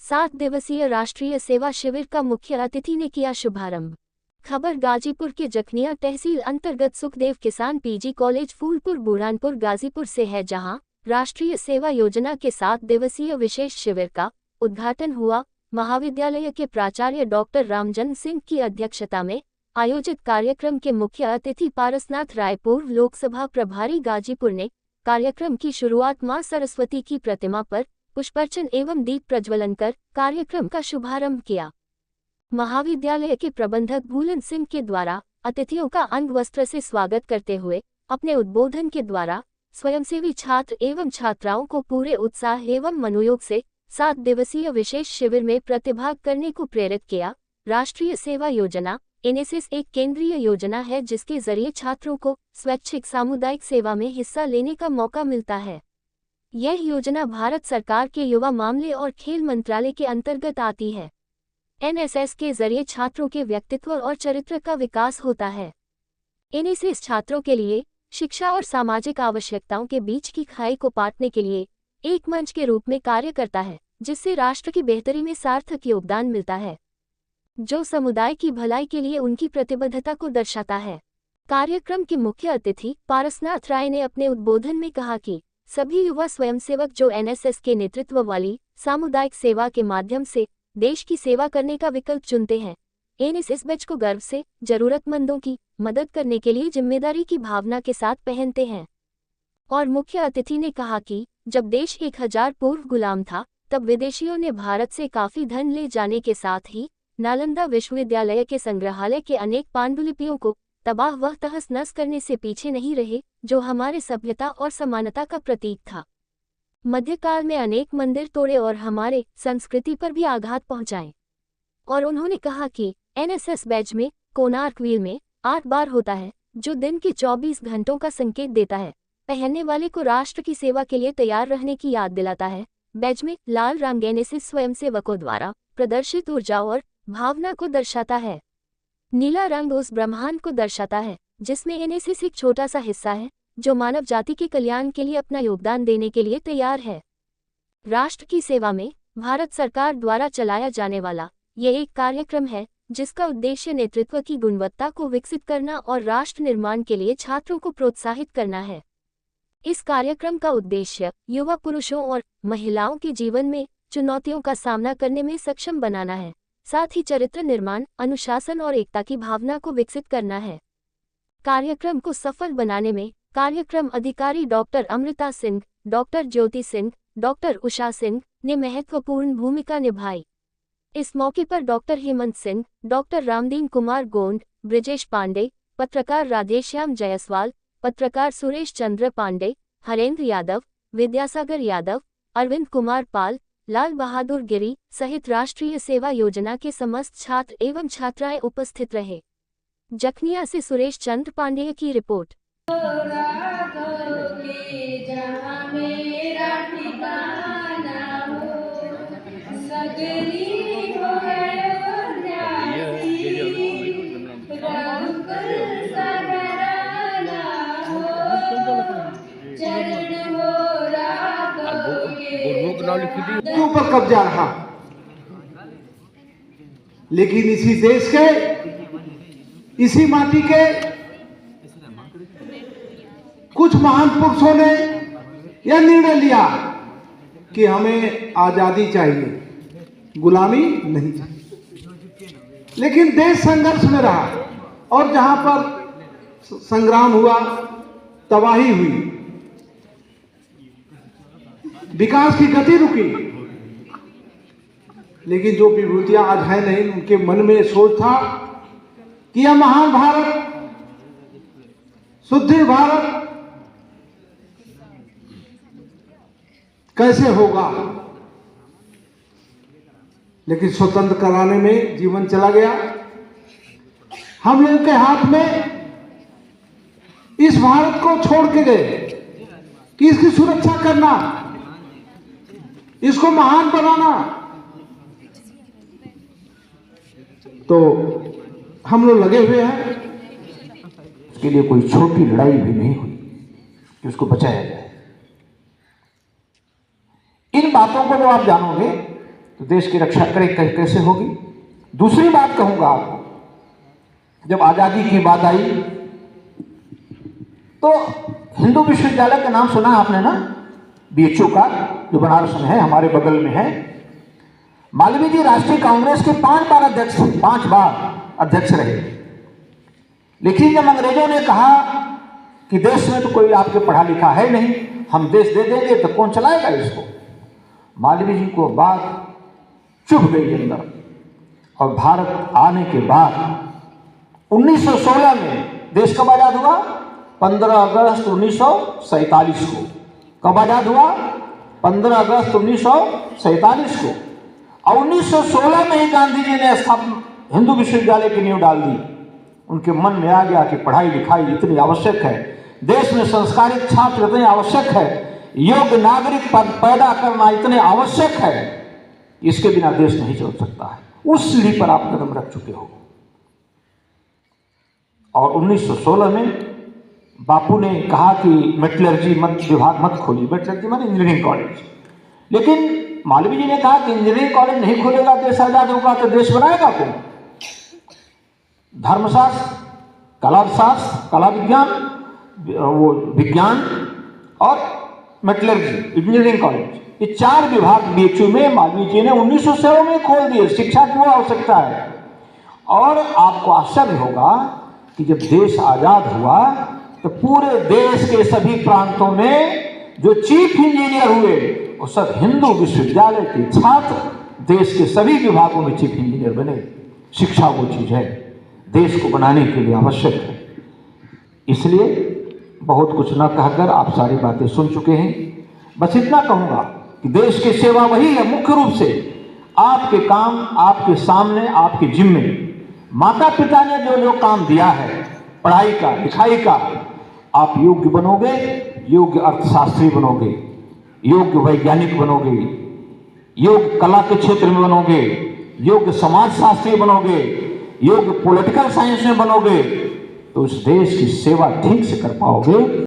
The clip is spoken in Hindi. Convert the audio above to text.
7 दिवसीय राष्ट्रीय सेवा शिविर का मुख्य अतिथि ने किया शुभारंभ। खबर गाजीपुर के जखनिया तहसील अंतर्गत सुखदेव किसान पीजी कॉलेज फूलपुर बुरहानपुर गाजीपुर से है, जहां राष्ट्रीय सेवा योजना के 7 दिवसीय विशेष शिविर का उद्घाटन हुआ। महाविद्यालय के प्राचार्य डॉक्टर रामजन सिंह की अध्यक्षता में आयोजित कार्यक्रम के मुख्य अतिथि पारसनाथ राय पूर्व लोकसभा प्रभारी गाजीपुर ने कार्यक्रम की शुरुआत मां सरस्वती की प्रतिमा पर पुष्पार्चन एवं दीप प्रज्वलन कर कार्यक्रम का शुभारंभ किया। महाविद्यालय के प्रबंधक भूलन सिंह के द्वारा अतिथियों का अंग वस्त्र से स्वागत करते हुए अपने उद्बोधन के द्वारा स्वयंसेवी छात्र एवं छात्राओं को पूरे उत्साह एवं मनोयोग से 7 दिवसीय विशेष शिविर में प्रतिभाग करने को प्रेरित किया। राष्ट्रीय सेवा योजना एनएसएस एक केंद्रीय योजना है जिसके जरिए छात्रों को स्वैच्छिक सामुदायिक सेवा में हिस्सा लेने का मौका मिलता है। यह योजना भारत सरकार के युवा मामले और खेल मंत्रालय के अंतर्गत आती है। एनएसएस के जरिए छात्रों के व्यक्तित्व और चरित्र का विकास होता है। एनएसएस छात्रों के लिए शिक्षा और सामाजिक आवश्यकताओं के बीच की खाई को पाटने के लिए एक मंच के रूप में कार्य करता है, जिससे राष्ट्र की बेहतरी में सार्थक योगदान मिलता है, जो समुदाय की भलाई के लिए उनकी प्रतिबद्धता को दर्शाता है। कार्यक्रम के मुख्य अतिथि पारसनाथ राय ने अपने उद्बोधन में कहा कि सभी युवा स्वयंसेवक जो एनएसएस के नेतृत्व वाली सामुदायिक सेवा के माध्यम से देश की सेवा करने का विकल्प चुनते हैं, एनएसएस बैच को गर्व से जरूरतमंदों की मदद करने के लिए जिम्मेदारी की भावना के साथ पहनते हैं। और मुख्य अतिथि ने कहा कि जब देश 1000 पूर्व गुलाम था, तब विदेशियों ने भारत से काफी धन ले जाने के साथ ही नालंदा विश्वविद्यालय के संग्रहालय के अनेक पांडुलिपियों को तबाह व तहस नहस करने से पीछे नहीं रहे, जो हमारे सभ्यता और समानता का प्रतीक था। मध्यकाल में अनेक मंदिर तोड़े और हमारे संस्कृति पर भी आघात पहुंचाए। और उन्होंने कहा कि एनएसएस बैच में कोणार्क व्हील में 8 बार होता है, जो दिन के 24 घंटों का संकेत देता है। पहनने वाले को राष्ट्र की सेवा के लिए तैयार रहने की याद दिलाता है। बैच में लाल रंग एनएसएस स्वयंसेवकों द्वारा प्रदर्शित ऊर्जा और भावना को दर्शाता है। नीला रंग उस ब्रह्मांड को दर्शाता है जिसमें एनएसएस एक छोटा सा हिस्सा है, जो मानव जाति के कल्याण के लिए अपना योगदान देने के लिए तैयार है। राष्ट्र की सेवा में भारत सरकार द्वारा चलाया जाने वाला ये एक कार्यक्रम है जिसका उद्देश्य नेतृत्व की गुणवत्ता को विकसित करना और राष्ट्र निर्माण के लिए छात्रों को प्रोत्साहित करना है। इस कार्यक्रम का उद्देश्य युवा पुरुषों और महिलाओं के जीवन में चुनौतियों का सामना करने में सक्षम बनाना है, साथ ही चरित्र निर्माण, अनुशासन और एकता की भावना को विकसित करना है। कार्यक्रम को सफल बनाने में कार्यक्रम अधिकारी doctor Amrita Singh, doctor Jyoti Singh, doctor Usha Singh ने महत्वपूर्ण भूमिका निभाई। इस मौके पर डॉक्टर हेमंत सिंह, डॉक्टर रामदीन कुमार गोंड, ब्रिजेश पांडे, पत्रकार राधेश्याम जायसवाल, पत्रकार सुरेश चंद्र पांडे, हरेंद्र यादव, विद्यासागर यादव, अरविंद कुमार पाल, लाल बहादुर गिरी सहित राष्ट्रीय सेवा योजना के समस्त छात्र एवं छात्राएं उपस्थित रहे। जखनिया से सुरेश चंद्र पांडे की रिपोर्ट। ऊपर कब्जा रहा, लेकिन इसी देश के, इसी माटी के कुछ महान पुरुषों ने यह निर्णय लिया कि हमें आजादी चाहिए, गुलामी नहीं चाहिए। लेकिन देश संघर्ष में रहा और जहां पर संग्राम हुआ, तबाही हुई, विकास की गति रुकी, लेकिन जो विभूतियां आज है नहीं, उनके मन में सोच था कि यह महान भारत, सुदृढ़ भारत कैसे होगा। लेकिन स्वतंत्र कराने में जीवन चला गया। हम लोगों के हाथ में इस भारत को छोड़ के गए कि इसकी सुरक्षा करना, इसको महान बनाना। तो हम लोग लगे हुए हैं, उसके लिए कोई छोटी लड़ाई भी नहीं हुई कि उसको बचाया जाए। इन बातों को जब आप जानोगे तो देश की रक्षा कैसे होगी। दूसरी बात कहूंगा आपको, जब आजादी की बात आई तो हिंदू विश्वविद्यालय का नाम सुना आपने ना, बीएचयू का, जो बनारस में है, हमारे बगल में है। मालवीय जी राष्ट्रीय कांग्रेस के 5 बार अध्यक्ष रहे। लेकिन जब अंग्रेजों ने कहा कि देश में तो कोई आपके पढ़ा लिखा है नहीं, हम देश दे देंगे तो कौन चलाएगा इसको, मालवीय जी को बात चुभ गई अंदर। और भारत आने के बाद 1916 में देश कब आजाद हुआ, 15 अगस्त 1947 को। कब आजाद हुआ, 15 अगस्त 1947 को। और 1916 में ही गांधी जी ने हिंदू विश्वविद्यालय की नींव डाल दी। उनके मन में आ गया कि पढ़ाई लिखाई इतनी आवश्यक है, देश में संस्कारित छात्र इतने आवश्यक है, योग्य नागरिक पैदा करना इतने आवश्यक है, इसके बिना देश नहीं चल सकता है। उस सीढ़ी पर आप कदम रख चुके हो। और 1916 में बापू ने कहा कि मेटलर्जी विभाग मत खोलिए, मेटलर्जी माने इंजीनियरिंग कॉलेज। लेकिन मालवीय जी ने कहा कि इंजीनियरिंग कॉलेज नहीं खोलेगा, देश आजाद होगा तो देश बनाएगा कौन। धर्मशास्त्र, कलाशास्त्र, कला विज्ञान, वो विज्ञान और मेटलर्जी, इंजीनियरिंग कॉलेज, ये 4 विभाग बीएचयू में मालवीय जी ने 1916 में खोल दिए। शिक्षा की वो आवश्यकता है। और आपको आश्चर्य होगा कि जब देश आजाद हुआ तो पूरे देश के सभी प्रांतों में जो चीफ इंजीनियर हुए वो सब हिंदू विश्वविद्यालय के छात्र देश के सभी विभागों में चीफ इंजीनियर बने। शिक्षा वो चीज है, देश को बनाने के लिए आवश्यक है। इसलिए बहुत कुछ न कहकर आप सारी बातें सुन चुके हैं। बस इतना कहूंगा कि देश की सेवा वही है, मुख्य रूप से आपके काम, आपके सामने, आपके जिम्मे। माता पिता ने जो जो काम दिया है, पढ़ाई का, लिखाई का, आप योग्य बनोगे, योग्य अर्थशास्त्री बनोगे, योग्य वैज्ञानिक बनोगे, योग्य कला के क्षेत्र में बनोगे, योग्य समाजशास्त्री बनोगे, योग्य पॉलिटिकल साइंस में बनोगे, तो उस देश की सेवा ठीक से कर पाओगे।